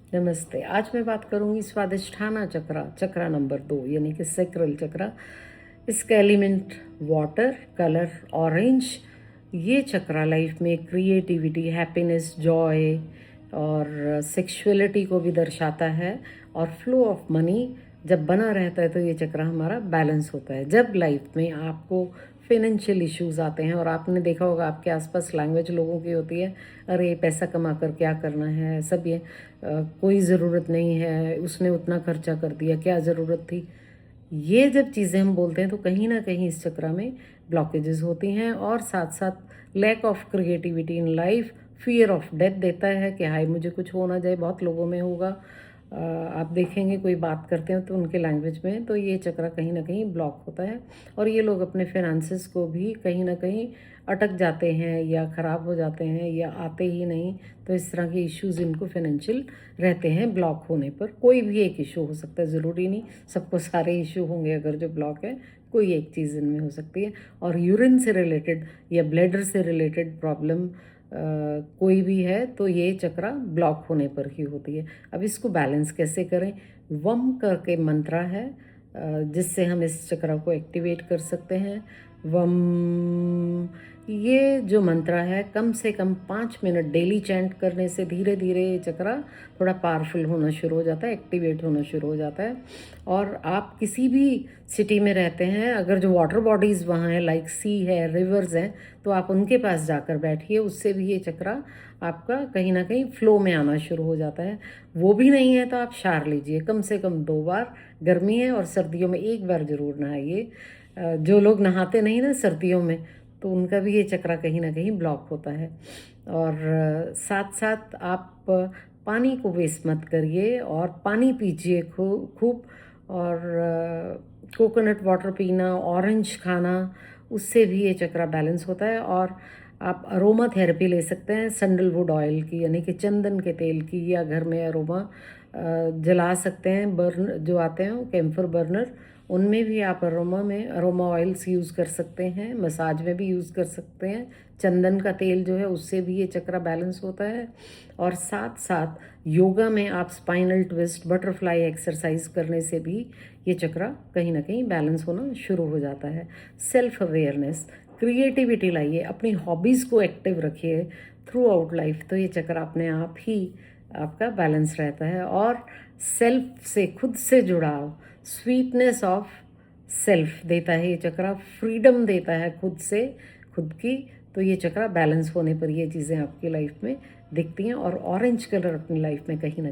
नमस्ते। आज मैं बात करूंगी स्वादिष्ठाना चक्रा, चक्रा नंबर 2 यानी कि सैक्रल चक्रा। इसका एलिमेंट वाटर, कलर ऑरेंज। ये चक्रा लाइफ में क्रिएटिविटी, हैप्पीनेस, जॉय और सेक्सुअलिटी को भी दर्शाता है। और फ्लो ऑफ मनी जब बना रहता है तो ये चक्रा हमारा बैलेंस होता है। जब लाइफ में आपको फाइनेंशियल इश्यूज आते हैं और आपने देखा होगा आपके आसपास लैंग्वेज लोगों की होती है, अरे पैसा कमा कर क्या करना है, सब ये कोई ज़रूरत नहीं है, उसने उतना खर्चा कर दिया, क्या ज़रूरत थी। ये जब चीज़ें हम बोलते हैं तो कहीं ना कहीं इस चक्र में ब्लॉकेजेस होती हैं। और साथ साथ lack of creativity in life, fear of death देता है कि हाय मुझे कुछ हो ना जाए। बहुत लोगों में होगा, आप देखेंगे कोई बात करते हैं तो उनके लैंग्वेज में तो ये चक्र कहीं ना कहीं ब्लॉक होता है। और ये लोग अपने फाइनेंसेस को भी कहीं ना कहीं अटक जाते हैं या ख़राब हो जाते हैं या आते ही नहीं। तो इस तरह के इश्यूज़ इनको फाइनेंशियल रहते हैं ब्लॉक होने पर। कोई भी एक इशू हो सकता है, ज़रूरी नहीं सबको सारे इशू होंगे। अगर जो ब्लॉक है कोई एक चीज़ इनमें हो सकती है। और यूरिन से रिलेटेड या ब्लैडर से रिलेटेड प्रॉब्लम कोई भी है तो ये चक्रा ब्लॉक होने पर ही होती है। अब इसको बैलेंस कैसे करें? वम करके मंत्रा है जिससे हम इस चक्र को एक्टिवेट कर सकते हैं। वम, ये जो मंत्रा है कम से कम 5 मिनट डेली चैंट करने से धीरे धीरे ये चक्रा थोड़ा पावरफुल होना शुरू हो जाता है, एक्टिवेट होना शुरू हो जाता है। और आप किसी भी सिटी में रहते हैं, अगर जो वाटर बॉडीज़ वहाँ हैं लाइक सी है, रिवर्स हैं, तो आप उनके पास जाकर बैठिए, उससे भी ये चक्रा आपका कहीं ना कहीं फ्लो में आना शुरू हो जाता है। वो भी नहीं है तो आप शार लीजिए, कम से कम 2 बार। गर्मी है और सर्दियों में 1 बार ज़रूर नहाइए। जो लोग नहाते नहीं ना सर्दियों में, तो उनका भी ये चक्रा कहीं ना कहीं ब्लॉक होता है। और साथ साथ आप पानी को वेस्ट मत करिए और पानी पीजिए खूब। और कोकोनट वाटर पीना, ऑरेंज खाना, उससे भी ये चक्रा बैलेंस होता है। और आप अरोमा थेरेपी ले सकते हैं सैंडलवुड ऑयल की यानी कि चंदन के तेल की, या घर में अरोमा जला सकते हैं। बर्न जो आते हैं कैम्फर बर्नर, उनमें भी आप अरोमा ऑयल्स यूज़ कर सकते हैं। मसाज में भी यूज़ कर सकते हैं। चंदन का तेल जो है उससे भी ये चक्रा बैलेंस होता है। और साथ साथ योगा में आप स्पाइनल ट्विस्ट, बटरफ्लाई एक्सरसाइज करने से भी ये चक्रा कहीं ना कहीं बैलेंस होना शुरू हो जाता है। सेल्फ अवेयरनेस, क्रिएटिविटी लाइए, अपनी हॉबीज़ को एक्टिव रखिए थ्रू आउट लाइफ, तो ये चक्र अपने आप ही आपका बैलेंस रहता है। और सेल्फ से, खुद से जुड़ाव, स्वीटनेस ऑफ सेल्फ देता है ये चक्रा, फ्रीडम देता है खुद से, खुद की। तो ये चक्रा बैलेंस होने पर ये चीज़ें आपकी लाइफ में दिखती हैं। और ऑरेंज कलर अपनी लाइफ में कहीं ना